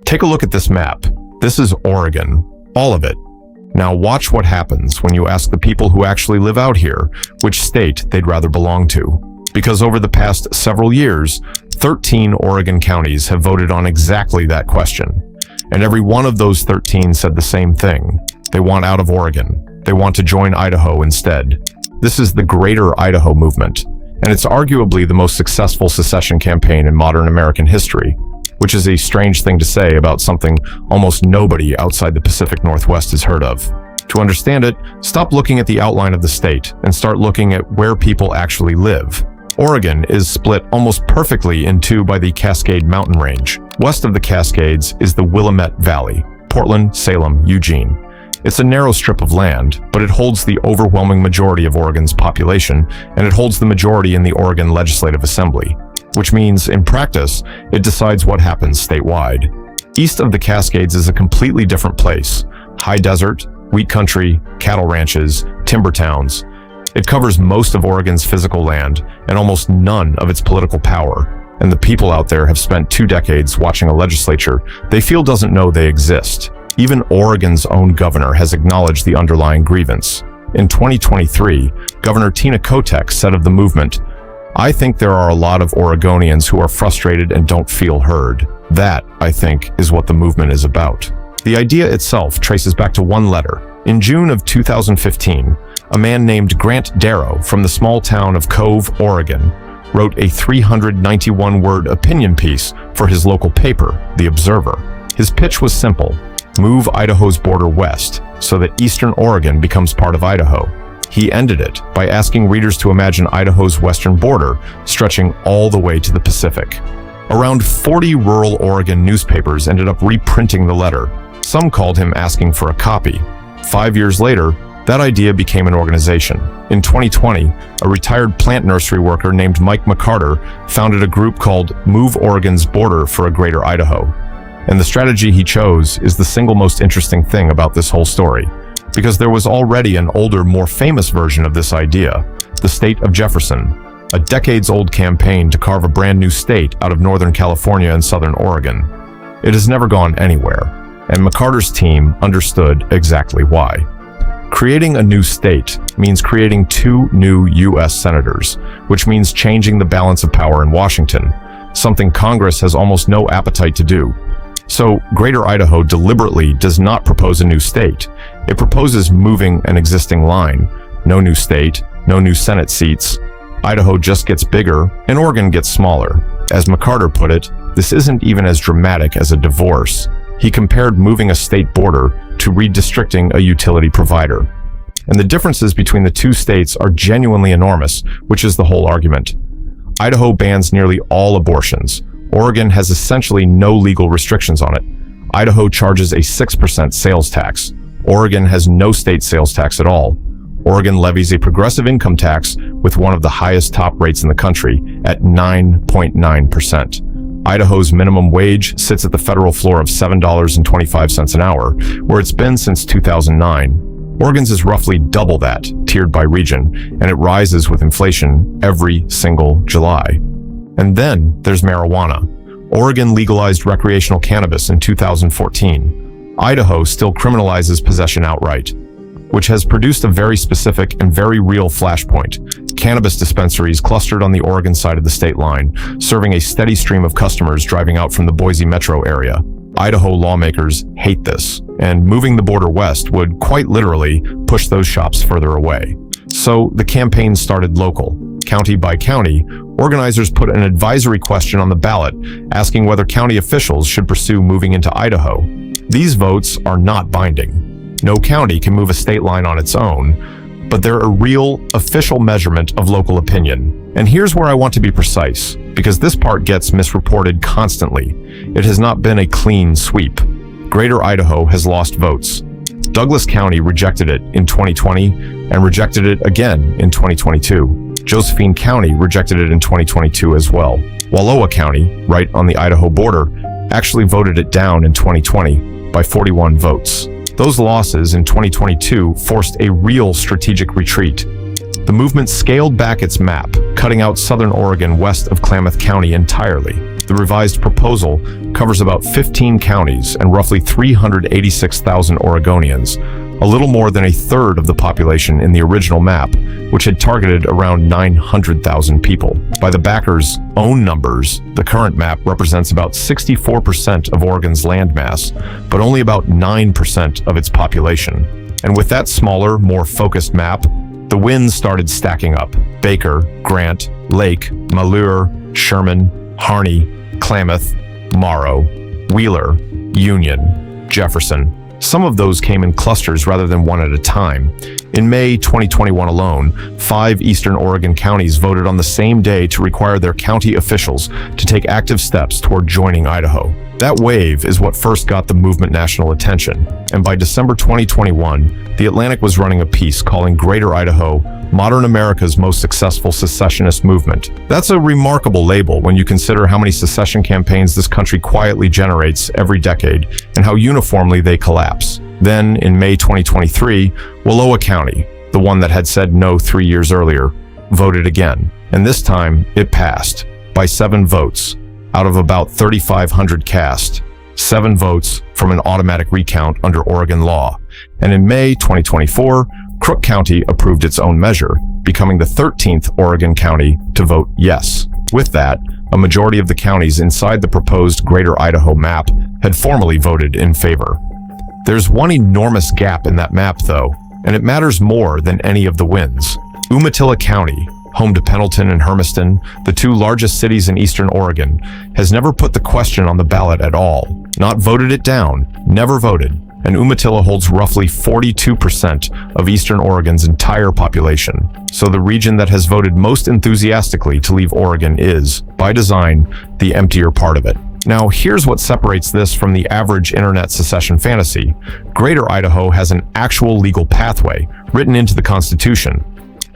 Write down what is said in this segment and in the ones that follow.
Take a look at this map. This is Oregon, all of it. Now watch what happens when you ask the people who actually live out here which state they'd rather belong to. Because over the past several years, 13 Oregon counties have voted on exactly that question. And every one of those 13 said the same thing. They want out of Oregon. They want to join Idaho instead. This is the Greater Idaho movement, and it's arguably the most successful secession campaign in modern American history, which is a strange thing to say about something almost nobody outside the Pacific Northwest has heard of. To understand it, stop looking at the outline of the state and start looking at where people actually live. Oregon is split almost perfectly in two by the Cascade Mountain Range. West of the Cascades is the Willamette Valley, Portland, Salem, Eugene. It's a narrow strip of land, but it holds the overwhelming majority of Oregon's population, and it holds the majority in the Oregon Legislative Assembly, which means, in practice, it decides what happens statewide. East of the Cascades is a completely different place. High desert, wheat country, cattle ranches, timber towns. It covers most of Oregon's physical land and almost none of its political power. And the people out there have spent 2 decades watching a legislature they feel doesn't know they exist. Even Oregon's own governor has acknowledged the underlying grievance. In 2023, Governor Tina Kotek said of the movement, "I think there are a lot of Oregonians who are frustrated and don't feel heard. That, I think, is what the movement is about." The idea itself traces back to one letter. In June of 2015, a man named Grant Darrow from the small town of Cove, Oregon, wrote a 391-word opinion piece for his local paper, The Observer. His pitch was simple: move Idaho's border west so that eastern Oregon becomes part of Idaho. He ended it by asking readers to imagine Idaho's western border stretching all the way to the Pacific. Around 40 rural Oregon newspapers ended up reprinting the letter. Some called him asking for a copy. 5 years later, that idea became an organization. In 2020, a retired plant nursery worker named Mike McCarter founded a group called Move Oregon's Border for a Greater Idaho. And the strategy he chose is the single most interesting thing about this whole story, because there was already an older, more famous version of this idea, the state of Jefferson, a decades-old campaign to carve a brand new state out of Northern California and Southern Oregon. It has never gone anywhere, and McCarter's team understood exactly why. Creating a new state means creating 2 new U.S. senators, which means changing the balance of power in Washington, something Congress has almost no appetite to do. So, Greater Idaho deliberately does not propose a new state. It proposes moving an existing line. No new state, no new Senate seats. Idaho just gets bigger, and Oregon gets smaller. As McCarter put it, this isn't even as dramatic as a divorce. He compared moving a state border to redistricting a utility provider. And the differences between the 2 states are genuinely enormous, which is the whole argument. Idaho bans nearly all abortions. Oregon has essentially no legal restrictions on it. Idaho charges a 6% sales tax. Oregon has no state sales tax at all. Oregon levies a progressive income tax with one of the highest top rates in the country at 9.9%. Idaho's minimum wage sits at the federal floor of $7.25 an hour, where it's been since 2009. Oregon's is roughly double that, tiered by region, and it rises with inflation every single July. And then there's marijuana. Oregon legalized recreational cannabis in 2014. Idaho still criminalizes possession outright, which has produced a very specific and very real flashpoint. Cannabis dispensaries clustered on the Oregon side of the state line, serving a steady stream of customers driving out from the Boise metro area. Idaho lawmakers hate this, and moving the border west would quite literally push those shops further away. So the campaign started local. County by county, organizers put an advisory question on the ballot asking whether county officials should pursue moving into Idaho. These votes are not binding. No county can move a state line on its own, but they're a real, official measurement of local opinion. And here's where I want to be precise, because this part gets misreported constantly. It has not been a clean sweep. Greater Idaho has lost votes. Douglas County rejected it in 2020 and rejected it again in 2022. Josephine County rejected it in 2022 as well. Wallowa County, right on the Idaho border, actually voted it down in 2020 by 41 votes. Those losses in 2022 forced a real strategic retreat. The movement scaled back its map, cutting out southern Oregon west of Klamath County entirely. The revised proposal covers about 15 counties and roughly 386,000 Oregonians, a little more than a third of the population in the original map, which had targeted around 900,000 people. By the backers' own numbers, the current map represents about 64% of Oregon's landmass, but only about 9% of its population. And with that smaller, more focused map, the wins started stacking up. Baker, Grant, Lake, Malheur, Sherman, Harney, Klamath, Morrow, Wheeler, Union, Jefferson. Some of those came in clusters rather than one at a time. In May 2021 alone, 5 eastern Oregon counties voted on the same day to require their county officials to take active steps toward joining Idaho. That wave is what first got the movement national attention, and by December 2021, The Atlantic was running a piece calling Greater Idaho modern America's most successful secessionist movement. That's a remarkable label when you consider how many secession campaigns this country quietly generates every decade and how uniformly they collapse. Then, in May 2023, Wallowa County, the one that had said no 3 years earlier, voted again. And this time, it passed by 7 votes out of about 3,500 cast. 7 votes from an automatic recount under Oregon law. And in May 2024, Crook County approved its own measure, becoming the 13th Oregon county to vote yes. With that, a majority of the counties inside the proposed Greater Idaho map had formally voted in favor. There's one enormous gap in that map, though, and it matters more than any of the wins. Umatilla County, home to Pendleton and Hermiston, the 2 largest cities in eastern Oregon, has never put the question on the ballot at all. Not voted it down, never voted. And Umatilla holds roughly 42% of eastern Oregon's entire population. So the region that has voted most enthusiastically to leave Oregon is, by design, the emptier part of it. Now, here's what separates this from the average internet secession fantasy. Greater Idaho has an actual legal pathway written into the Constitution.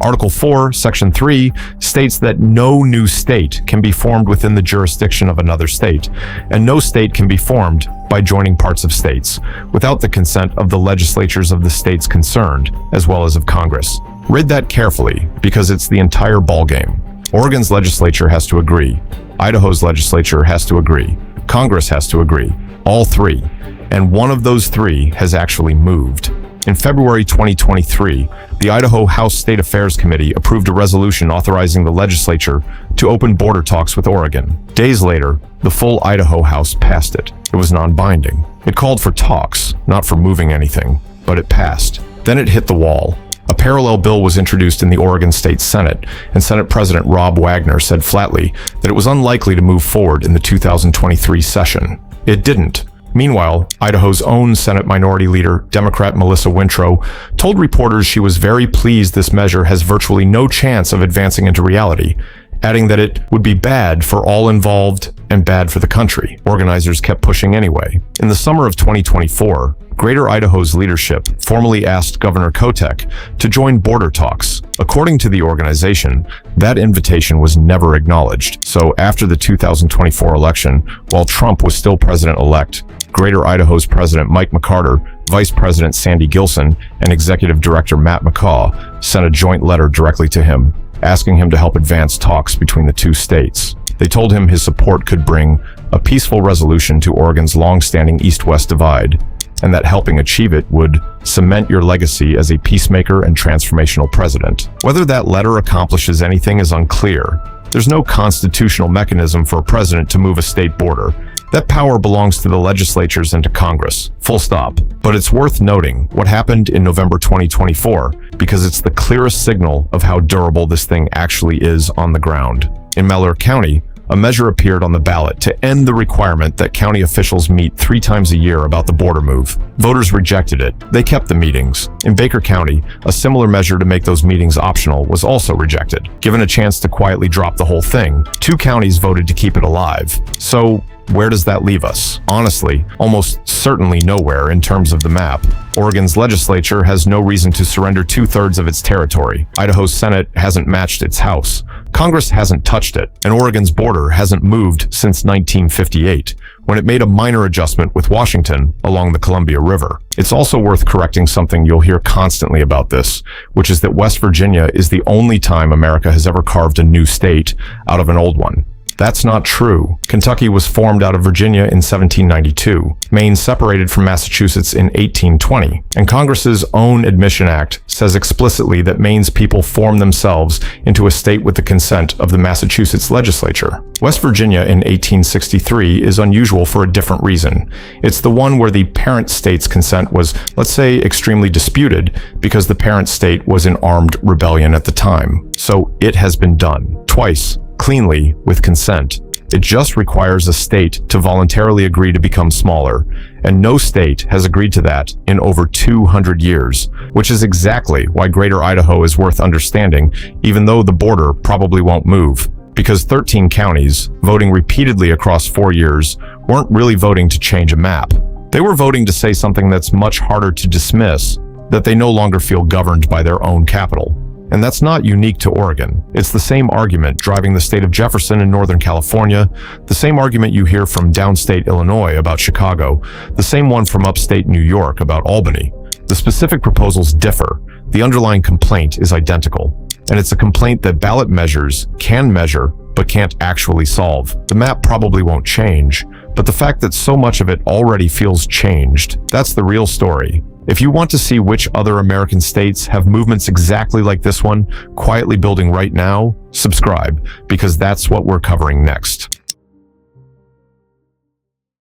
Article 4, Section 3 states that no new state can be formed within the jurisdiction of another state, and no state can be formed by joining parts of states without the consent of the legislatures of the states concerned, as well as of Congress. Read that carefully, because it's the entire ballgame. Oregon's legislature has to agree. Idaho's legislature has to agree. Congress has to agree. All 3. And one of those 3 has actually moved. In February 2023, the Idaho House State Affairs Committee approved a resolution authorizing the legislature to open border talks with Oregon. Days later, the full Idaho House passed it. It was non-binding. It called for talks, not for moving anything, but it passed. Then it hit the wall. A parallel bill was introduced in the Oregon State Senate, and Senate President Rob Wagner said flatly that it was unlikely to move forward in the 2023 session. It didn't. Meanwhile, Idaho's own Senate Minority Leader, Democrat Melissa Wintrow, told reporters she was very pleased this measure has virtually no chance of advancing into reality, adding that it would be bad for all involved and bad for the country. Organizers kept pushing anyway. In the summer of 2024, Greater Idaho's leadership formally asked Governor Kotek to join border talks. According to the organization, that invitation was never acknowledged. So after the 2024 election, while Trump was still president-elect, Greater Idaho's President Mike McCarter, Vice President Sandy Gilson, and Executive Director Matt McCaw sent a joint letter directly to him, asking him to help advance talks between the 2 states. They told him his support could bring a peaceful resolution to Oregon's long-standing east-west divide, and that helping achieve it would cement your legacy as a peacemaker and transformational president. Whether that letter accomplishes anything is unclear. There's no constitutional mechanism for a president to move a state border. That power belongs to the legislatures and to Congress, full stop. But it's worth noting what happened in November 2024, because it's the clearest signal of how durable this thing actually is on the ground. In Malheur County, a measure appeared on the ballot to end the requirement that county officials meet 3 times a year about the border move. Voters rejected it. They kept the meetings. In Baker County, a similar measure to make those meetings optional was also rejected. Given a chance to quietly drop the whole thing, 2 counties voted to keep it alive. So, where does that leave us? Honestly, almost certainly nowhere in terms of the map. Oregon's legislature has no reason to surrender 2/3 of its territory. Idaho's Senate hasn't matched its House. Congress hasn't touched it, and Oregon's border hasn't moved since 1958, when it made a minor adjustment with Washington along the Columbia River. It's also worth correcting something you'll hear constantly about this, which is that West Virginia is the only time America has ever carved a new state out of an old one. That's not true. Kentucky was formed out of Virginia in 1792. Maine separated from Massachusetts in 1820. And Congress's own Admission Act says explicitly that Maine's people form themselves into a state with the consent of the Massachusetts legislature. West Virginia in 1863 is unusual for a different reason. It's the one where the parent state's consent was, let's say, extremely disputed because the parent state was in armed rebellion at the time. So it has been done twice, cleanly, with consent. It just requires a state to voluntarily agree to become smaller, and no state has agreed to that in over 200 years, which is exactly why Greater Idaho is worth understanding, even though the border probably won't move. Because 13 counties, voting repeatedly across 4 years, weren't really voting to change a map. They were voting to say something that's much harder to dismiss, that they no longer feel governed by their own capital. And that's not unique to Oregon. It's the same argument driving the state of Jefferson in Northern California, the same argument you hear from downstate Illinois about Chicago, the same one from upstate New York about Albany. The specific proposals differ. The underlying complaint is identical. And it's a complaint that ballot measures can measure, but can't actually solve. The map probably won't change, but the fact that so much of it already feels changed, that's the real story. If you want to see which other American states have movements exactly like this one, quietly building right now, subscribe, because that's what we're covering next.